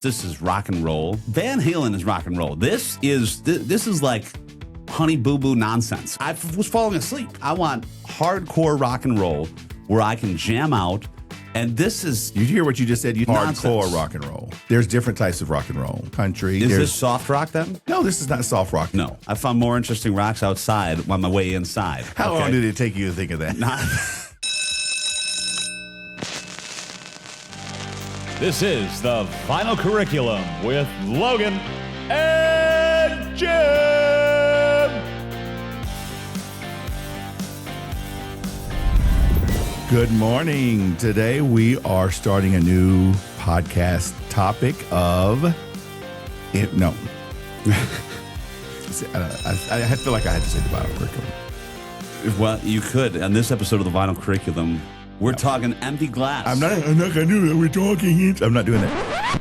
This is rock and roll. Van Halen is rock and roll. This is like Honey Boo Boo nonsense. I was falling asleep. I want hardcore rock and roll where I can jam out. And this is... You hear what you just said? Nonsense. Hardcore rock and roll. There's different types of rock and roll. Country. Is this soft rock then? No, this is not soft rock. No. I found more interesting rocks outside on my way inside. How long did it take you to think of that? This is the Final Curriculum with Logan and Jim. Good morning. Today we are starting a new podcast topic of... No. I feel like I had to say the Final Curriculum. Well, you could. On this episode of the Vinyl Curriculum, we're talking empty glass. I'm not going to do that. We're talking. I'm not doing that.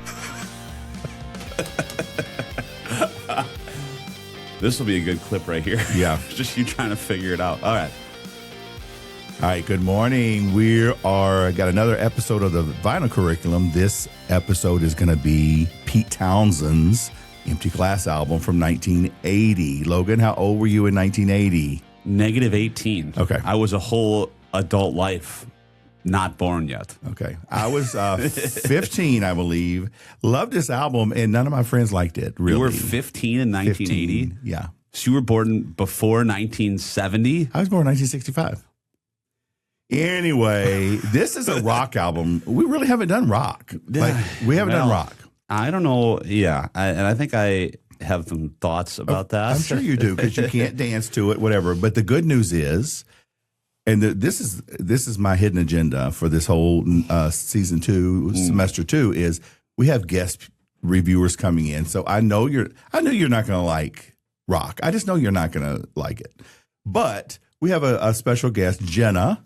This will be a good clip right here. Yeah. Just you trying to figure it out. All right. All right, good morning. We got another episode of the Vinyl Curriculum. This episode is going to be Pete Townshend's Empty Glass album from 1980. Logan, how old were you in 1980? Negative 18. Okay. I was a whole adult life not born yet. Okay. I was 15, I believe. Loved this album, and none of my friends liked it, really. You were 15 in 1980? 15, yeah. So you were born before 1970? I was born in 1965. Anyway, this is a rock album. We really haven't done rock. We haven't done rock. I don't know. Yeah. And I think I have some thoughts about that. I'm sure you do, because you can't dance to it, whatever. But the good news is, and this is my hidden agenda for this whole season 2, semester 2, is we have guest reviewers coming in. So I know you're not going to like rock. I just know you're not going to like it. But we have a special guest, Jenna.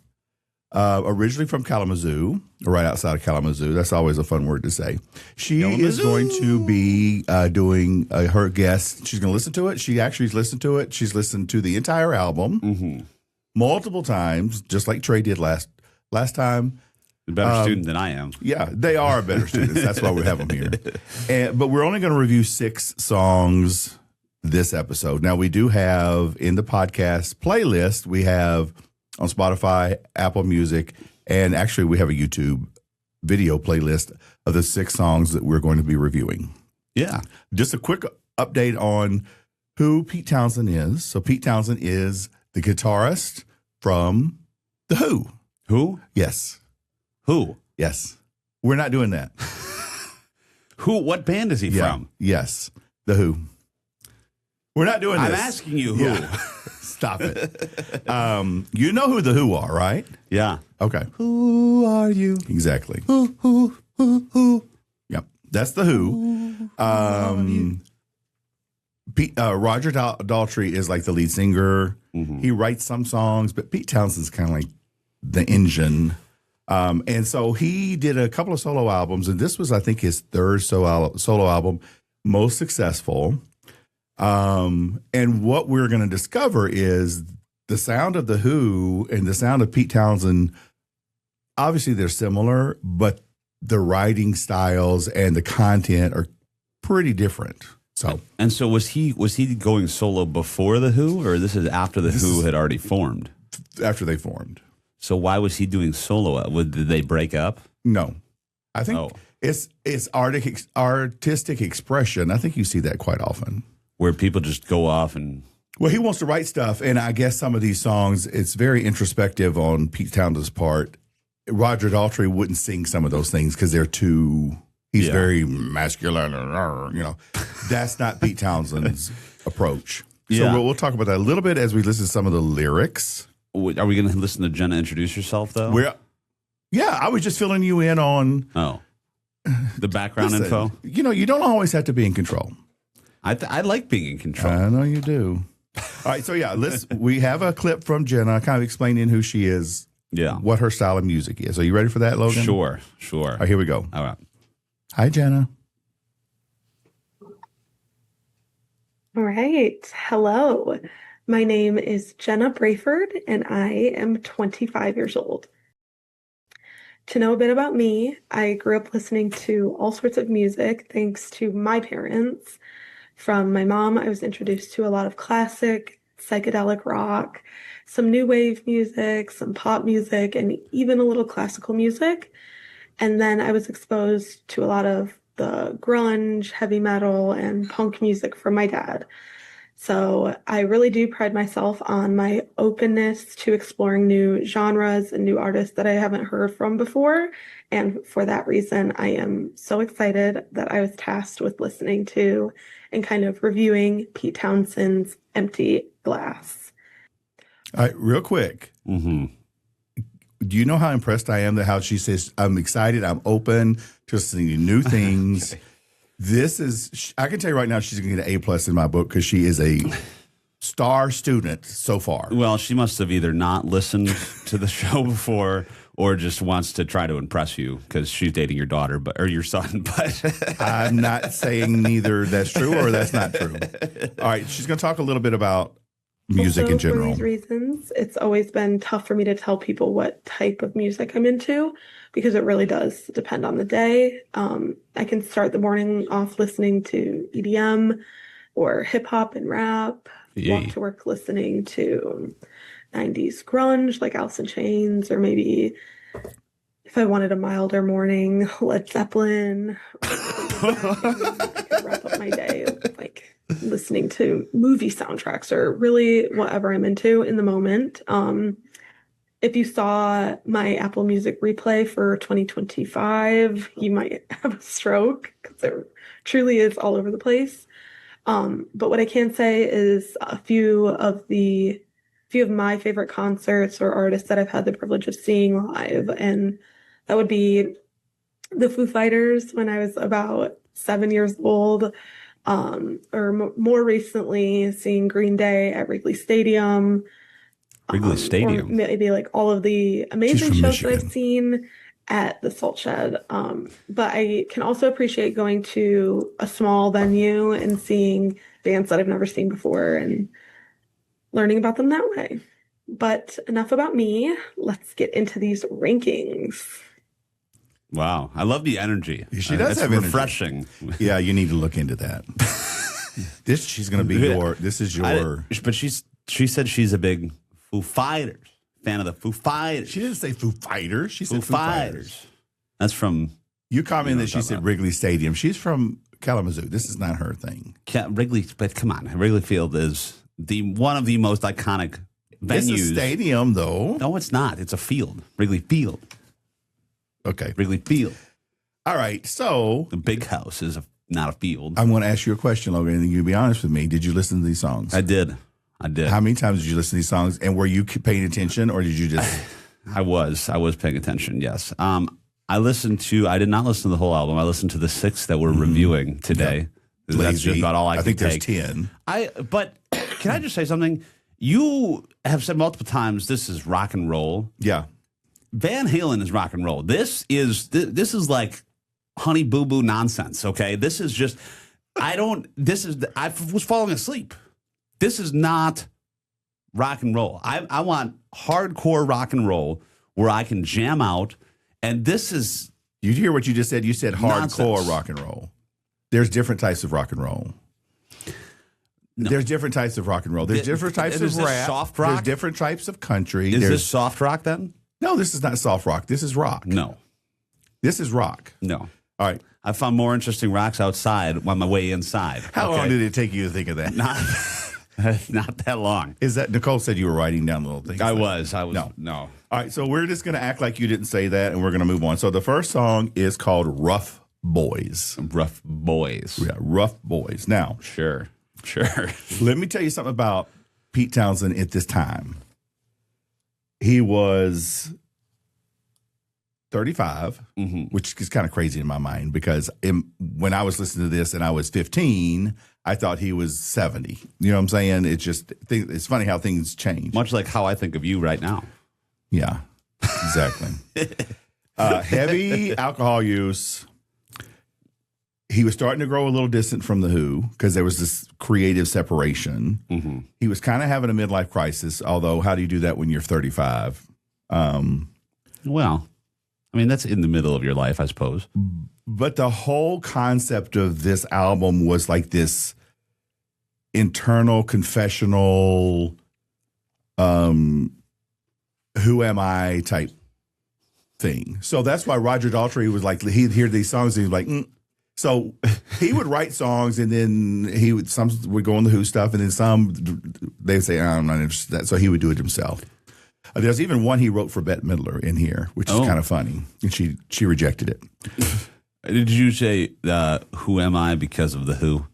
Originally from Kalamazoo, right outside of Kalamazoo. That's always a fun word to say. She is going to be doing her guest. She's going to listen to it. She actually's listened to it. She's listened to the entire album multiple times, just like Trey did last time. A better student than I am. Yeah, they are better students. That's why we have them here. But we're only going to review 6 songs this episode. Now, we do have in the podcast playlist, we have on Spotify, Apple Music, and actually we have a YouTube video playlist of the 6 songs that we're going to be reviewing. Yeah. Just a quick update on who Pete Townshend is. So Pete Townshend is the guitarist from The Who. Who? Yes. Who? Yes. We're not doing that. Who? What band is he from? Yes. The Who. We're not doing this. I'm asking you who. Yeah. Stop it. You know who The Who are, right? Yeah. Okay. Who are you? Exactly. Who? Yep. That's The Who. Roger Daltrey is like the lead singer. He writes some songs, but Pete Townshend's kind of like the engine. And so he did a couple of solo albums, and this was, I think, his 3rd solo album, most successful. And what we're going to discover is the sound of The Who and the sound of Pete Townshend, obviously they're similar, but the writing styles and the content are pretty different. So was he going solo before The Who, or this is after The Who had already formed? After they formed. So why was he doing solo? Did they break up? No. I think it's artistic expression. I think you see that quite often. Where people just go off and... Well, he wants to write stuff, and I guess some of these songs, it's very introspective on Pete Townshend's part. Roger Daltrey wouldn't sing some of those things because they're too... He's very masculine, That's not Pete Townshend's approach. So we'll talk about that a little bit as we listen to some of the lyrics. Are we going to listen to Jenna introduce herself, though? I was just filling you in on... the background info? You don't always have to be in control. I like being in control. I know you do. All right, so we have a clip from Jenna kind of explaining who she is, what her style of music is. Are you ready for that, Logan? Sure. All right, here we go. All right. Hi, Jenna. All right. Hello. My name is Jenna Brayford, and I am 25 years old. To know a bit about me, I grew up listening to all sorts of music thanks to my parents. From my mom, I was introduced to a lot of classic, psychedelic rock, some new wave music, some pop music, and even a little classical music. And then I was exposed to a lot of the grunge, heavy metal, and punk music from my dad. So I really do pride myself on my openness to exploring new genres and new artists that I haven't heard from before. And for that reason, I am so excited that I was tasked with listening to and kind of reviewing Pete Townshend's Empty Glass. All right, real quick. Mm-hmm. Do you know how impressed I am that how she says, I'm excited, I'm open to listening to new things. Okay. This is, I can tell you right now, she's going to get an A+ in my book because she is a star student so far. Well, she must have either not listened to the show before or just wants to try to impress you because she's dating your daughter or your son. But I'm not saying neither that's true or that's not true. All right, she's going to talk a little bit about music Also, in general. for these reasons, it's always been tough for me to tell people what type of music I'm into because it really does depend on the day. I can start the morning off listening to EDM or hip hop and rap, walk to work listening to 90s grunge like Alice in Chains, or maybe if I wanted a milder morning, Led Zeppelin. I could wrap up my day like listening to movie soundtracks or really whatever I'm into in the moment. If you saw my Apple Music replay for 2025, you might have a stroke because it truly is all over the place. But what I can say is a few of my favorite concerts or artists that I've had the privilege of seeing live, and that would be the Foo Fighters when I was about 7 years old, more recently seeing Green Day at Wrigley Stadium. Stadium. Or maybe like all of the amazing shows Michigan. that I've seen at the Salt Shed. But I can also appreciate going to a small venue and seeing bands that I've never seen before and learning about them that way. But enough about me. Let's get into these rankings. Wow. I love the energy. She does It's have energy. refreshing. Yeah, you need to look into that. She's going to be But she said she's a big Foo Fighters fan of the Foo Fighters. She didn't say Foo Fighters. She said Foo Fighters. That's from You commented that she talking said about. Wrigley Stadium. She's from Kalamazoo. This is not her thing. Wrigley. But come on, Wrigley Field is one of the most iconic venues. It's a stadium, though. No, it's not. It's a field. Wrigley Field. Okay. Wrigley Field. All right. So The big house is not a field. I'm going to ask you a question, Logan, and you be honest with me. Did you listen to these songs? I did. How many times did you listen to these songs? And were you paying attention, or did you just? I was paying attention. Yes. I did not listen to the whole album. I listened to the 6 that we're reviewing today. That's Lazy. just about all I think can there's take. 10. But can I just say something? You have said multiple times this is rock and roll. Yeah. Van Halen is rock and roll. This is like Honey Boo Boo nonsense. Okay, this is just I was falling asleep. This is not rock and roll. I want hardcore rock and roll where I can jam out. And this is You hear what you just said? You said hardcore Nonsense. rock and roll. There's different types of rock and roll. No. There's different types of rock and roll. There's different types Is of this rap. soft rock? There's different types of country. is There's this soft rock then? No, this is not soft rock. This is rock. No, This is rock. no. All right. I found more interesting rocks outside on my way inside. How Okay? long did it take you to think of that? Not that long. Is that Nicole said you were writing down little things? I was. No. No. All right, so we're just going to act like you didn't say that, and we're going to move on. So the first song is called Rough Boys. Rough Boys. Yeah, Rough Boys. Now, Sure. let me tell you something about Pete Townsend at this time. He was 35, which is kind of crazy in my mind because when I was listening to this and I was 15, I thought he was 70. You know what I'm saying? It's funny how things change. Much like how I think of you right now. Yeah, exactly. Heavy alcohol use. He was starting to grow a little distant from The Who because there was this creative separation. Mm-hmm. He was kind of having a midlife crisis, although how do you do that when you're 35? Well, I mean, that's in the middle of your life, I suppose. But the whole concept of this album was like this internal confessional, who am I type thing. So that's why Roger Daltrey was like, he'd hear these songs and he'd be like, So he would write songs, and then some would go on the Who stuff, and then some they'd say, I'm not interested in that. So he would do it himself. There's even one he wrote for Bette Midler in here, which is kind of funny, and she rejected it. Did you say "Who am I" because of the Who?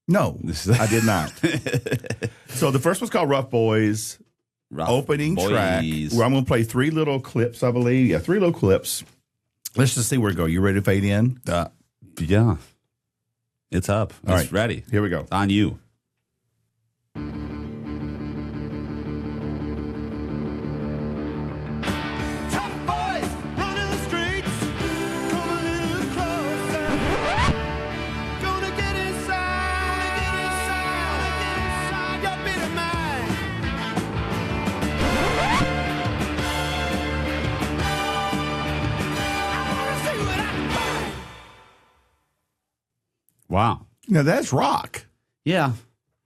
No, I did not. So the first one's called Rough Boys. Opening track. Where I'm going to play 3 little clips, I believe. Yeah, 3 little clips. Let's just see where it goes. You ready to fade in? Yeah. It's up. It's All right. ready. Here we go. On you. Wow. Now that's rock. Yeah,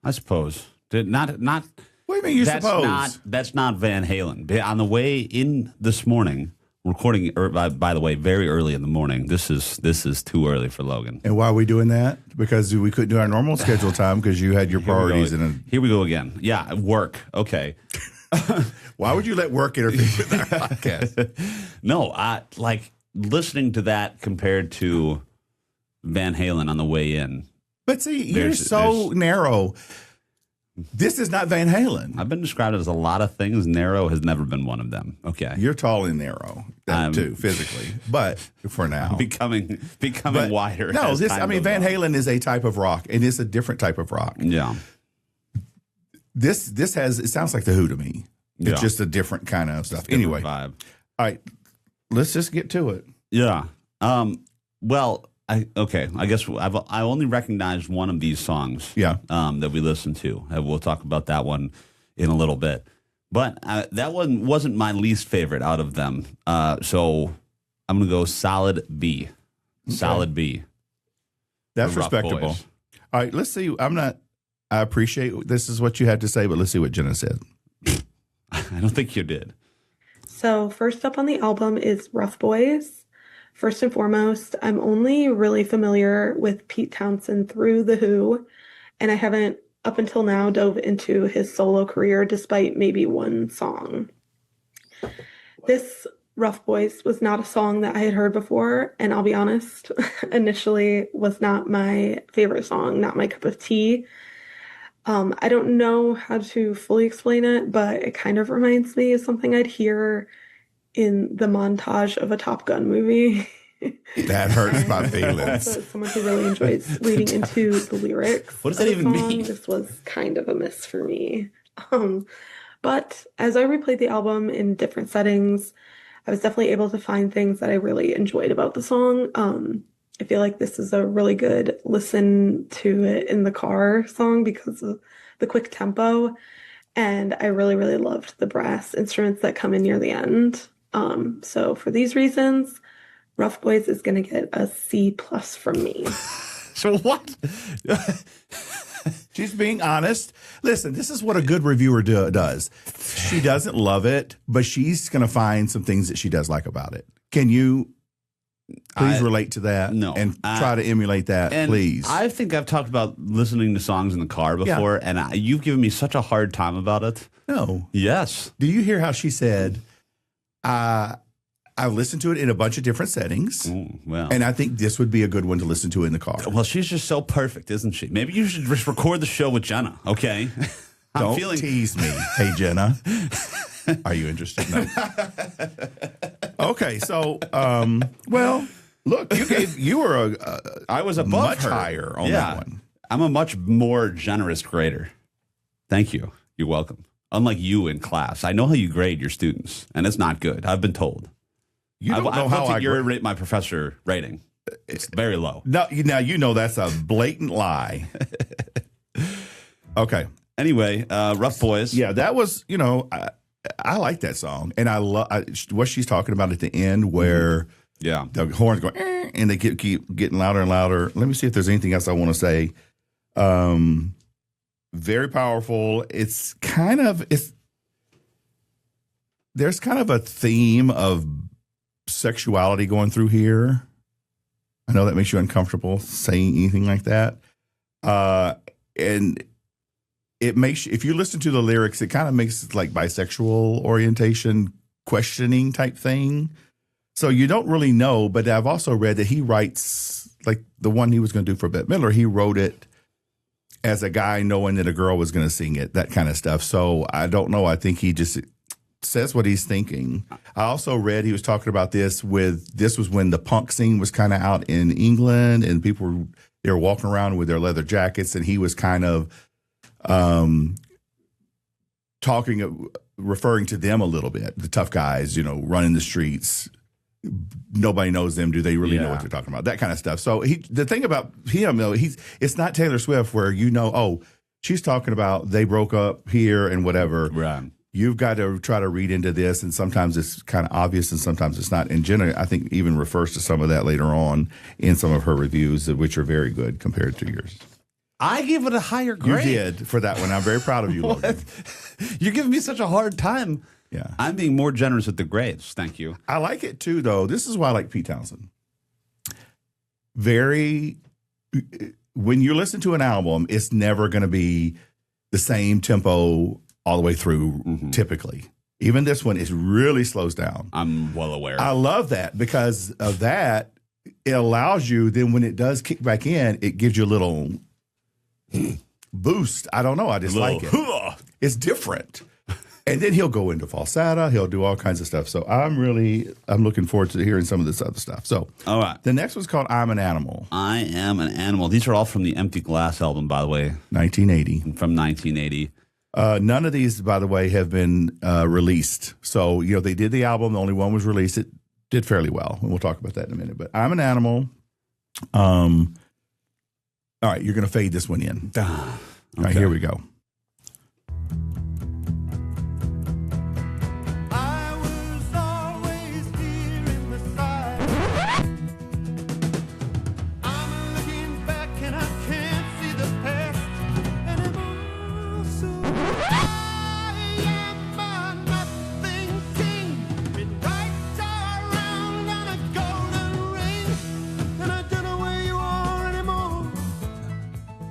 I suppose. Not. What do you mean you suppose? That's not Van Halen. On the way in this morning, recording. By the way, very early in the morning. This is too early for Logan. And why are we doing that? Because we couldn't do our normal schedule time because you had your priorities. Here we go again. Yeah, work. Okay. Why would you let work interfere with our podcast? No, like listening to that compared to Van Halen on the way in. But see, you're so narrow. This is not Van Halen. I've been described as a lot of things. Narrow has never been one of them. Okay. You're tall and narrow, too, physically. But for now. Becoming wider. No, Van Halen is a type of rock, and it's a different type of rock. Yeah. It sounds like the Who to me. It's just a different kind of stuff. Anyway. Vibe. All right. Let's just get to it. Yeah. Well, I guess I only recognized one of these songs. Yeah. That we listened to. We'll talk about that one in a little bit. But that one wasn't my least favorite out of them. So I'm gonna go solid B. Okay. Solid B. That's respectable. All right. Let's see. I appreciate this is what you had to say, but let's see what Jenna said. I don't think you did. So first up on the album is Rough Boys. First and foremost, I'm only really familiar with Pete Townsend through The Who, and I haven't, up until now, dove into his solo career despite maybe one song. This Rough Boys was not a song that I had heard before, and I'll be honest, initially was not my favorite song, not my cup of tea. I don't know how to fully explain it, but it kind of reminds me of something I'd hear in the montage of a Top Gun movie. That hurts my feelings. Also, as someone who really enjoys reading into the lyrics. What does that even mean? This was kind of a miss for me. But as I replayed the album in different settings, I was definitely able to find things that I really enjoyed about the song. I feel like this is a really good listen to it in the car song because of the quick tempo. And I really, really loved the brass instruments that come in near the end. So for these reasons, Rough Boys is going to get a C+ from me. So what? She's being honest. Listen, this is what a good reviewer does. She doesn't love it, but she's going to find some things that she does like about it. Can you please relate to that? No. And try to emulate that, please. I think I've talked about listening to songs in the car before, and you've given me such a hard time about it. No. Yes. Do you hear how she said, I listened to it in a bunch of different settings, and I think this would be a good one to listen to in the car. Well, she's just so perfect, isn't she? Maybe you should just record the show with Jenna, okay? Don't tease me. Hey, Jenna. Are you interested? No. Okay, so, well, look, I was above much higher on that one. I'm a much more generous grader. Thank you. You're welcome. Unlike you in class, I know how you grade your students, and it's not good. I've been told. You don't know how I rate my professor rating. It's very low. No, now that's a blatant lie. Okay. Anyway, Rough Boys. Yeah, that was, I like that song, and I love what she's talking about at the end, where the horns go and they keep getting louder and louder. Let me see if there's anything else I want to say. Very powerful. There's kind of a theme of sexuality going through here. I know that makes you uncomfortable saying anything like that, and it makes if you listen to the lyrics, it kind of makes it like bisexual orientation questioning type thing. So you don't really know, but I've also read that he writes, like the one he was going to do for Bette Midler, he wrote it as a guy knowing that a girl was going to sing it, that kind of stuff. So I don't know. I think he just says what he's thinking. I also read he was talking about this was when the punk scene was kind of out in England, and they were walking around with their leather jackets, and he was kind of referring to them a little bit, the tough guys, running the streets. Nobody knows them. Do they really know what they're talking about? That kind of stuff. So the thing about him, though, it's not Taylor Swift where she's talking about they broke up here and whatever. Right. You've got to try to read into this, and sometimes it's kind of obvious and sometimes it's not. And Jenna, I think, even refers to some of that later on in some of her reviews, which are very good compared to yours. I gave it a higher grade. You did for that one. I'm very proud of you, Logan. You're giving me such a hard time. Yeah. I'm being more generous with the grades. Thank you. I like it too, though. This is why I like Pete Townsend. When you listen to an album, it's never going to be the same tempo all the way through, typically. Even this one, it really slows down. I'm well aware. I love that because of that. It allows you, then when it does kick back in, it gives you a little boost. I don't know. I just like it. It's different. And then he'll go into falsetto. He'll do all kinds of stuff. So I'm looking forward to hearing some of this other stuff. So all right. The next one's called I'm an Animal. I Am an Animal. These are all from the Empty Glass album, by the way. 1980. From 1980. None of these, by the way, have been released. So, they did the album. The only one was released. It did fairly well. And we'll talk about that in a minute. But I'm an Animal. All right, you're going to fade this one in. Okay. All right, here we go.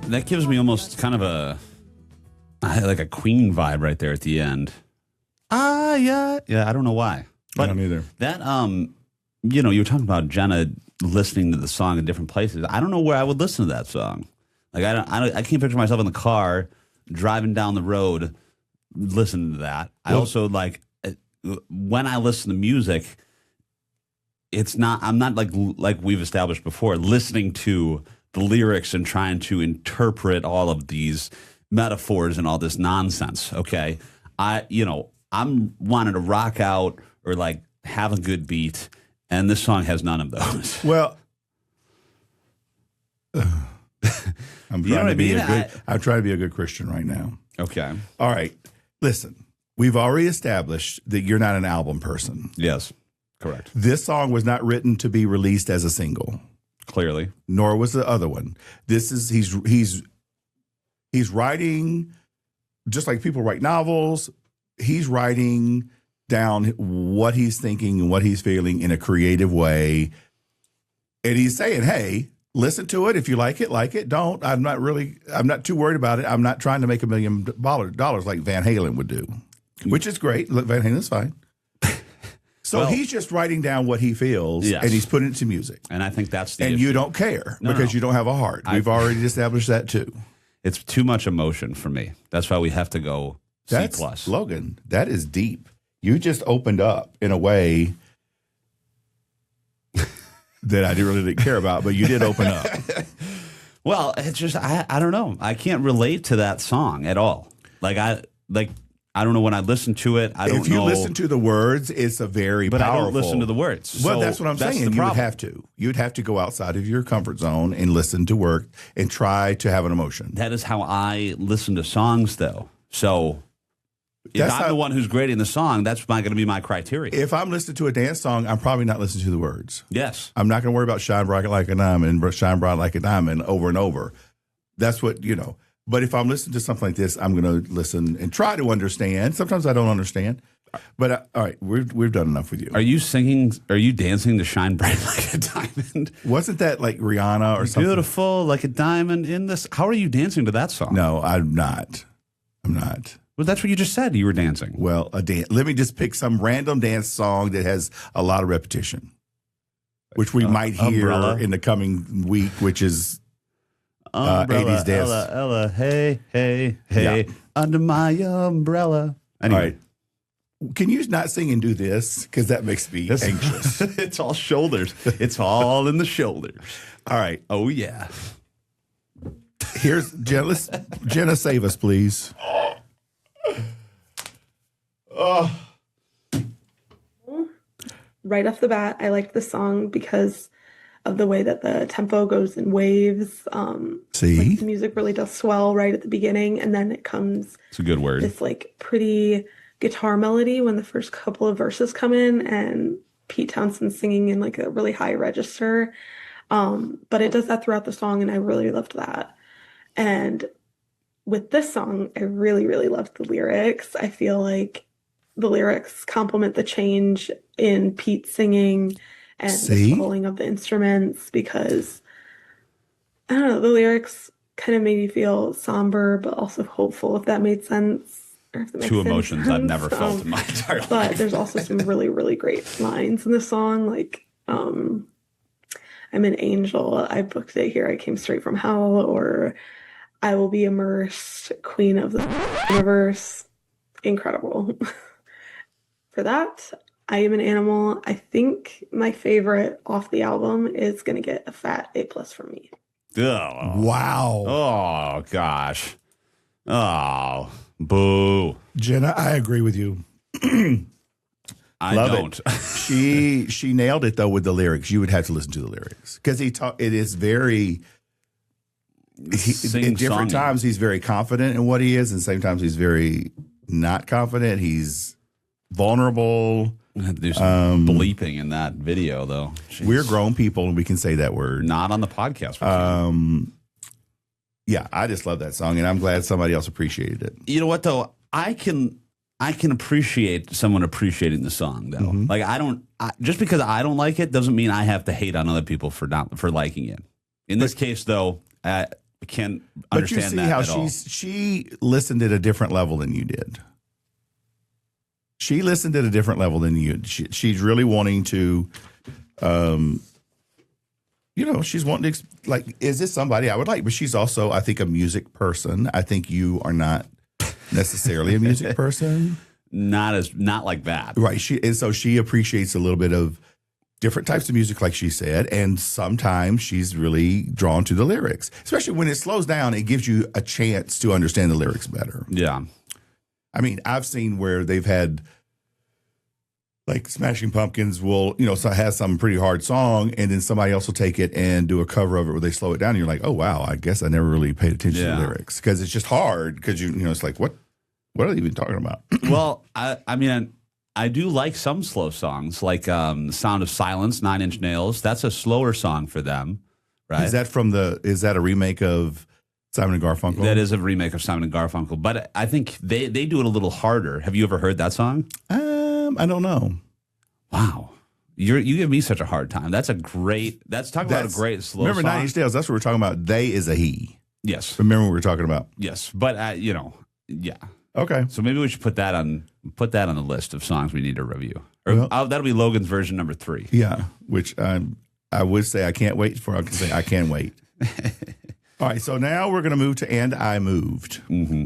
That gives me almost kind of a Queen vibe right there at the end. Yeah. I don't know why. But I don't either. That you were talking about Jenna listening to the song in different places. I don't know where I would listen to that song. Like I can't picture myself in the car driving down the road listening to that. I also when I listen to music, I'm not like we've established before, listening to the lyrics and trying to interpret all of these metaphors and all this nonsense. Okay. I'm wanting to rock out or have a good beat. And this song has none of those. Well, I'm trying to be a good Christian right now. Okay. All right. Listen, we've already established that you're not an album person. Yes. Correct. This song was not written to be released as a single. Clearly. Nor was the other one. This is he's writing just like people write novels. He's writing down what he's thinking and what he's feeling in a creative way. And he's saying, hey, listen to it. If you like it. Don't. I'm not too worried about it. I'm not trying to make $1 million like Van Halen would do, which is great. Van Halen's fine. So he's just writing down what he feels, and he's putting it to music. And I think that's the issue. You don't care because you don't have a heart. We've already established that too. It's too much emotion for me. That's why we have to go C+. Logan, that is deep. You just opened up in a way that I really didn't care about, but you did open up. Well, it's just I don't know. I can't relate to that song at all. I don't know when I listen to it. I don't know. If you listen to the words, it's a very powerful. But I don't listen to the words. Well, that's what I'm saying. You would have to. You'd have to go outside of your comfort zone and listen to work and try to have an emotion. That is how I listen to songs, though. So If I'm the one who's grading the song, that's going to be my criteria. If I'm listening to a dance song, I'm probably not listening to the words. Yes. I'm not going to worry about shine bright like a diamond, shine bright like a diamond over and over. That's what, But if I'm listening to something like this, I'm going to listen and try to understand. Sometimes I don't understand. But all right, we've done enough with you. Are you singing? Are you dancing to "Shine Bright Like a Diamond"? Wasn't that like Rihanna or something? Beautiful like a diamond in this. How are you dancing to that song? No, I'm not. Well, that's what you just said. You were dancing. Well, let me just pick some random dance song that has a lot of repetition, which we might hear Umbrella. in the coming week, which is Umbrella, 80s dance. Ella, hey, hey, hey, under my umbrella. Anyway. All right. Can you not sing and do this? Because that makes me anxious. It's all shoulders. It's all in the shoulders. All right. Oh, yeah. Here's Jenna. Jenna, save us, please. Right off the bat, I liked the song because of the way that the tempo goes in waves. See? The music really does swell right at the beginning, and then it comes It's a good word. this pretty guitar melody when the first couple of verses come in, and Pete Townsend singing in a really high register. But it does that throughout the song, and I really loved that. And with this song, I really, really loved the lyrics. I feel like the lyrics complement the change in Pete singing and the pulling of the instruments, because I don't know, the lyrics kind of made me feel somber but also hopeful, if that made sense. Or if that makes Two any emotions I've sense. never felt in my entire life. But there's also some really, really great lines in the song, I'm an angel, I booked it here, I came straight from hell, or I will be immersed, queen of the universe. Incredible. For that, I Am an Animal. I think my favorite off the album is going to get a fat A+ from me. Oh. Wow. Oh, gosh. Oh, boo. Jenna, I agree with you. I Love don't. She nailed it though with the lyrics. You would have to listen to the lyrics because it is very. At different times he's very confident in what he is, and same times he's very not confident. He's vulnerable. I have to do some bleeping in that video, though. Jeez. We're grown people and we can say that word. Not on the podcast. Yeah, I just love that song, and I'm glad somebody else appreciated it. You know what, though? I can appreciate someone appreciating the song, though. Mm-hmm. Just because I don't like it doesn't mean I have to hate on other people for liking it. In this case, though, I can't understand that at all. She listened at a different level than you did. She listened at a different level than you. She's really wanting to, she's wanting to, is this somebody I would like? But she's also, I think, a music person. I think you are not necessarily a music person. Not like that. Right. So she appreciates a little bit of different types of music, like she said, and sometimes she's really drawn to the lyrics. Especially when it slows down, it gives you a chance to understand the lyrics better. Yeah. I mean, I've seen where they've had, Smashing Pumpkins will, has some pretty hard song, and then somebody else will take it and do a cover of it where they slow it down, and you're like, oh, wow, I guess I never really paid attention to the lyrics. Because it's just hard, because, it's like, what are they even talking about? Well, I do like some slow songs, like Sound of Silence, 9 Inch Nails. That's a slower song for them, right? Is that a remake of Simon and Garfunkel? That is a remake of Simon and Garfunkel, but I think they do it a little harder. Have you ever heard that song? I don't know. Wow. You give me such a hard time. That's about a great slow remember song. 9 Inch Nails, that's what we're talking about. They is a he. Yes. Remember what we were talking about? Yes. But, yeah. Okay. So maybe we should put that on the list of songs we need to review. Or that'll be Logan's version number 3. Yeah, which I would say I can't wait for. I can say I can wait. All right, so now we're going to move to And I Moved. Mm-hmm.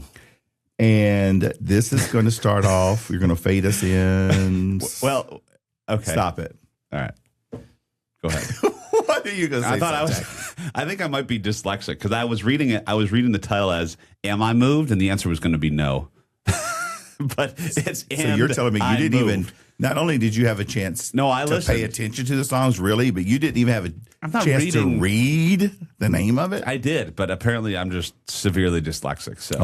And this is going to start off, you're going to fade us in. Well, okay. Stop it. All right. Go ahead. What are you going to say? I think I might be dyslexic because I was reading it. I was reading the title as "Am I Moved?" and the answer was going to be no. But it's so you're telling me you didn't even Not only did you have a chance No, I to listened. pay attention to the songs, really, but you didn't even have I'm a not chance to reading. read the name of it. I did, but apparently I'm just severely dyslexic. So,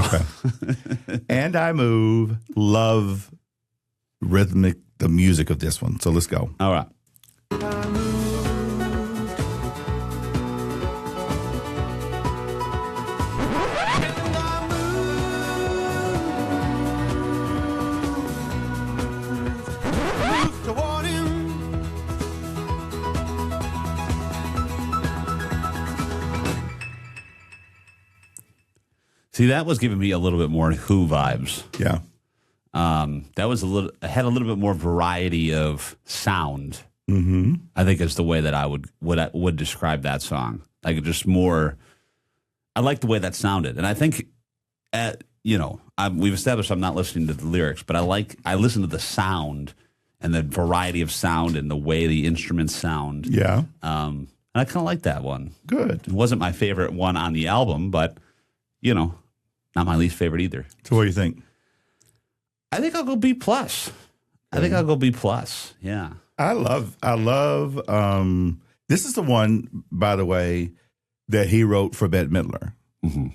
And I Move, love the music of this one. So let's go. all right. See, that was giving me a little bit more Who vibes. Yeah. That was had a little bit more variety of sound. Mm-hmm. I think is the way that I would describe that song. Like just more. I like the way that sounded, and I think, we've established I'm not listening to the lyrics, but I listen to the sound and the variety of sound and the way the instruments sound. Yeah. And I kind of like that one. Good. It wasn't my favorite one on the album, but not my least favorite either. So what do you think? I think I'll go B plus. I think I'll go B plus. Yeah. I love this is the one, by the way, that he wrote for Bette Midler. Mm-hmm.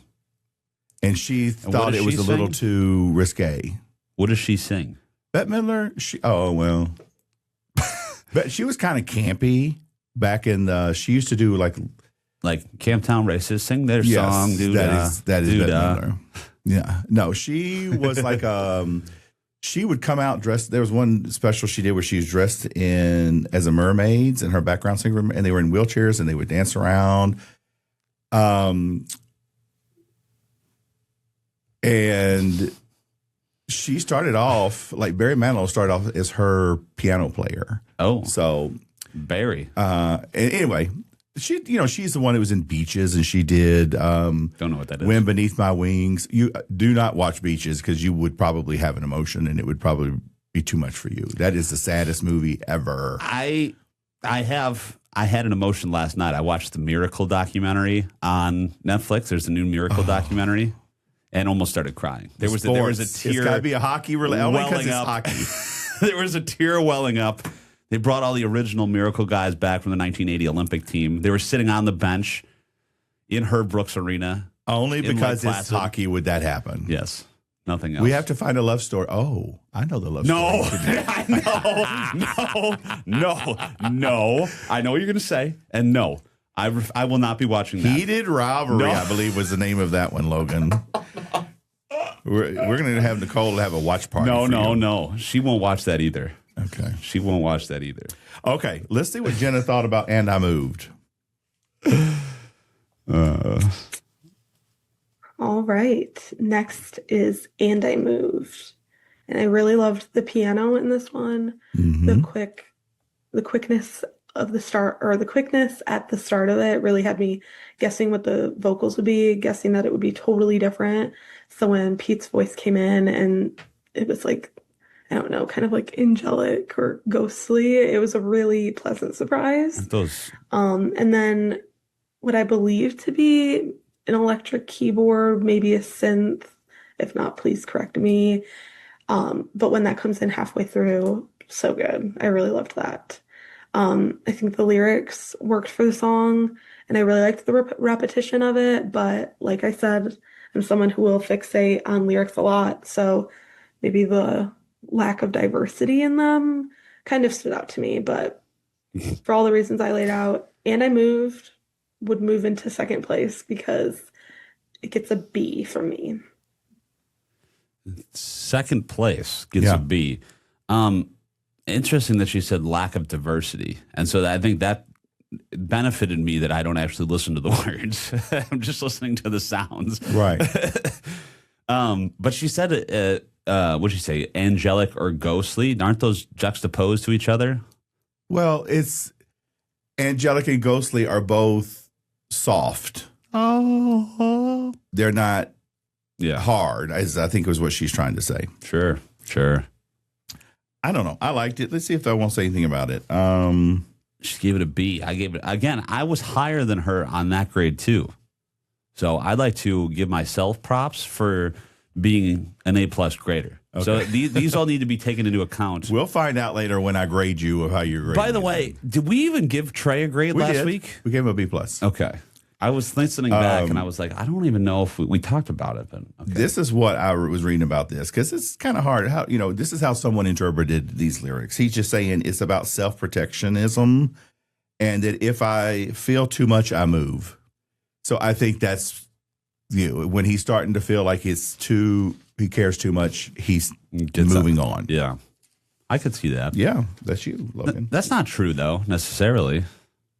And she thought it was a little too risque. What does she sing? Bette Midler, but she was kind of campy back in she used to do like Camptown Races sing their yes, song. That is Bette Midler. Yeah. No, she was like she would come out dressed. There was one special she did where she was dressed as a mermaid and her background singer, and they were in wheelchairs and they would dance around. And she started off like Barry Manilow started off as her piano player. Oh, so Barry. Anyway, she's the one that was in Beaches, and she did. Don't know what that is. Wind Beneath My Wings. You do not watch Beaches because you would probably have an emotion, and it would probably be too much for you. That is the saddest movie ever. I had an emotion last night. I watched the Miracle documentary on Netflix. There's a new Miracle documentary, and almost started crying. There was a tear. It's got to be a hockey related. Only because it's hockey. There was a tear welling up. They brought all the original Miracle guys back from the 1980 Olympic team. They were sitting on the bench in Herb Brooks Arena. Only because Lake it's Placid. hockey would that happen. Yes. Nothing else. We have to find a love story. Oh, I know the love story. No. I know what you're going to say. And no, I will not be watching that. Heated Rivalry, No. I believe, was the name of that one, Logan. We're going to have Nicole have a watch party. No. She won't watch that either. Okay. She won't watch that either. Okay. Let's see what Jenna thought about And I Moved. All right. Next is And I Moved. And I really loved the piano in this one. Mm-hmm. The quickness of the start, or the quickness at the start of it, really had me guessing what the vocals would be, guessing that it would be totally different. So when Pete's voice came in and it was like, I don't know, kind of like angelic or ghostly, it was a really pleasant surprise. And then what I believe to be an electric keyboard, maybe a synth. If not, please correct me. But when that comes in halfway through, so good. I really loved that. I think the lyrics worked for the song, and I really liked the repetition of it. But like I said, I'm someone who will fixate on lyrics a lot. So maybe the lack of diversity in them kind of stood out to me. But for all the reasons I laid out, And I Moved would move into second place because it gets a B from me. Second place gets a B. Interesting that she said lack of diversity. And so I think that benefited me that I don't actually listen to the words. I'm just listening to the sounds. Right. But she said, what'd she say, angelic or ghostly? Aren't those juxtaposed to each other? Well, it's angelic and ghostly are both soft. Oh. They're not hard, as I think was what she's trying to say. Sure. I don't know. I liked it. Let's see if I won't say anything about it. She gave it a B. I gave it, again, I was higher than her on that grade too. So I'd like to give myself props for being an A+ grader. So these all need to be taken into account. We'll find out later when I grade you of how you're grading. By the way, did we even give Trey a grade last week? We gave him a B+. Okay. I was listening back and I was like, I don't even know if we talked about it. But okay. This is what I was reading about this because it's kind of hard. How this is how someone interpreted these lyrics. He's just saying it's about self-protectionism, and that if I feel too much, I move. So I think that's when he's starting to feel like he cares too much, he's moving on. Yeah, I could see that. Yeah, that's you, Logan. That's not true though necessarily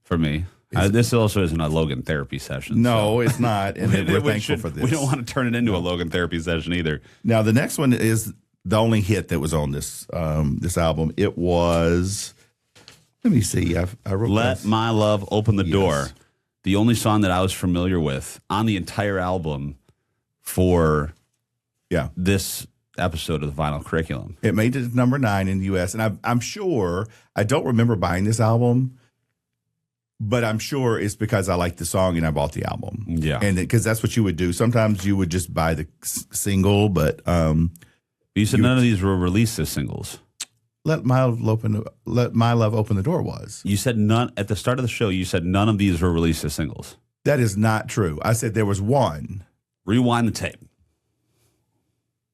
for me. This also isn't a Logan therapy session. No, it's not, and we're thankful for this. We don't want to turn it into a Logan therapy session either. Now, the next one is the only hit that was on this this album. It was, let me see, I wrote Let this. My Love Open the Door, Yes. the only song that I was familiar with on the entire album for this episode of the Vinyl Curriculum. It made it to number 9 in the U.S., and I'm sure, I don't remember buying this album, but I'm sure it's because I liked the song and I bought the album. Yeah. And because that's what you would do. Sometimes you would just buy the single, but you said none of these were released as singles. Let My Love Open the Door was. You said none at the start of the show. You said none of these were released as singles. That is not true. I said there was one. Rewind the tape.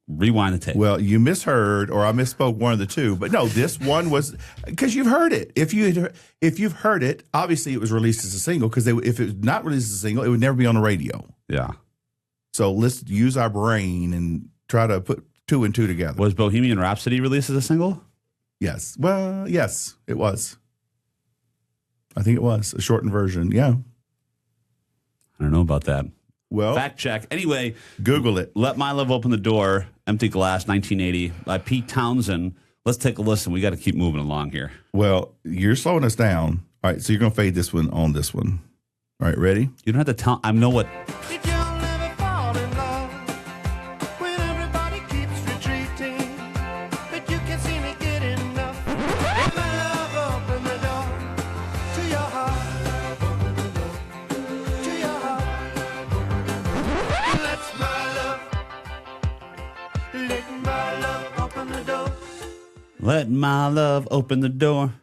Rewind the tape. Well, you misheard, or I misspoke one of the two. But no, this one was because you've heard it. If you've heard it, obviously it was released as a single. Because if it was not released as a single, it would never be on the radio. Yeah. So let's use our brain and try to put 2 and 2 together. Was Bohemian Rhapsody released as a single? Yes. Well, yes, it was. I think it was a shortened version. Yeah. I don't know about that. Well, fact check. Anyway, Google it. Let My Love Open the Door, Empty Glass, 1980 by Pete Townsend. Let's take a listen. We got to keep moving along here. Well, you're slowing us down. All right, so you're going to fade this one on this one. All right, ready? You don't have to tell. I know what. Did y'all ever fall in love when everybody keeps retreating? But you can see me get enough. Let my love open the door to your heart. To your heart. Let my love open the door. Let My Love Open the Door.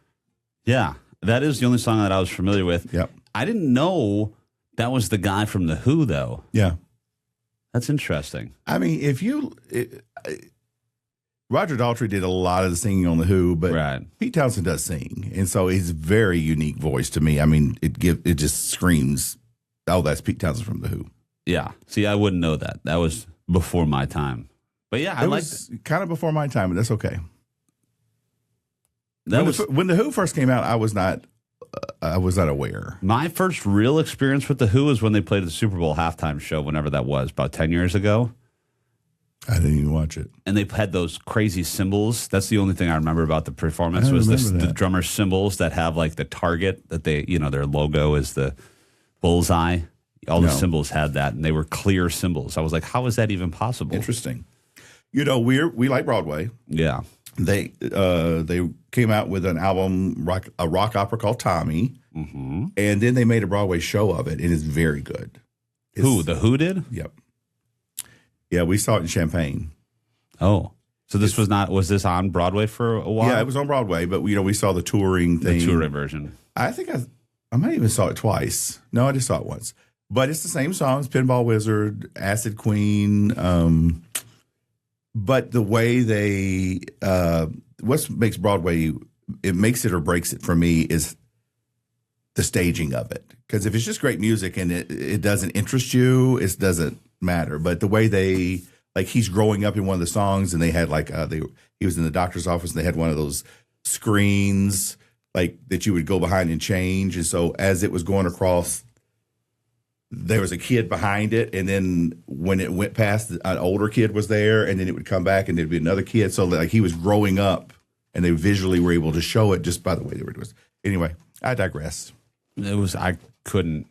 Yeah, that is the only song that I was familiar with. Yep. I didn't know that was the guy from The Who, though. Yeah. That's interesting. I mean, Roger Daltrey did a lot of the singing on The Who, but Right. Pete Townsend does sing. And so he's a very unique voice to me. I mean, it just screams, oh, that's Pete Townsend from The Who. Yeah. See, I wouldn't know that. That was before my time. But yeah, I It liked was kind of before my time, but that's okay. that. When The Who first came out, I was not aware. My first real experience with The Who was when they played the Super Bowl halftime show, whenever that was, about 10 years ago. I didn't even watch it. And they had those crazy cymbals. That's the only thing I remember about the performance I was remember the that. drummer cymbals that have like the target that they, their logo is the bullseye. All the No. cymbals had that, and they were clear cymbals. I was like, how is that even possible? Interesting. We like Broadway. Yeah. They came out with an album, a rock opera called Tommy, Mm-hmm. and then they made a Broadway show of it, and it's very good. The Who did? Yep. Yeah, we saw it in Champaign. Oh. So was this on Broadway for a while? Yeah, it was on Broadway, but we saw the touring thing. the touring version. I think I might even saw it twice. No, I just saw it once. But it's the same songs: Pinball Wizard, Acid Queen. But the way they, what makes Broadway, it makes it or breaks it for me is the staging of it. Because if it's just great music and it doesn't interest you, it doesn't matter. But the way they, like, he's growing up in one of the songs, and they had he was in the doctor's office, and they had one of those screens like that you would go behind and change. And so as it was going across, there was a kid behind it, and then when it went past, an older kid was there, and then it would come back, and there'd be another kid. So like he was growing up, and they visually were able to show it just by the way they were doing it. Anyway, I digress. I couldn't.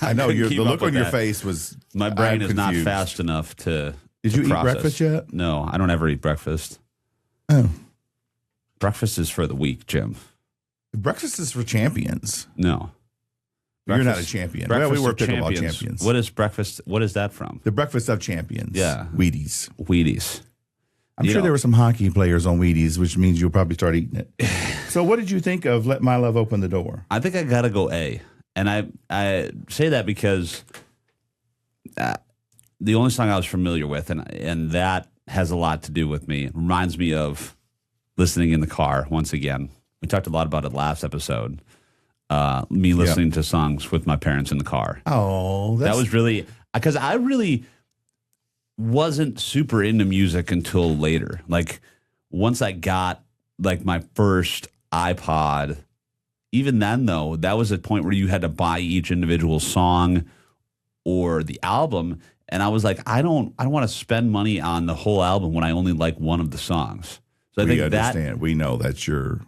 I know couldn't the keep look up with on your that. face was. My brain I'm is not confused. fast enough to. Did to you eat process. breakfast yet? No, I don't ever eat breakfast. Oh, Breakfast is for the weak, Jim. breakfast is for champions. No. You're not a Breakfast- champion. Well, breakfast we were of pickleball champions. What is breakfast? What is that from? The breakfast of champions. Yeah. Wheaties. Wheaties. I'm sure there were some hockey players on Wheaties, which means you'll probably start eating it. So what did you think of Let My Love Open the Door? I think I got to go A. And I say that because the only song I was familiar with, and that has a lot to do with me. It reminds me of listening in the car once again. We talked a lot about it last episode. Me listening to songs with my parents in the car. Oh, that was really, because I really wasn't super into music until later. Like once I got like my first iPod, even then though, that was a point where you had to buy each individual song or the album. And I was like, I don't want to spend money on the whole album when I only like one of the songs. So I think understand. We know that's your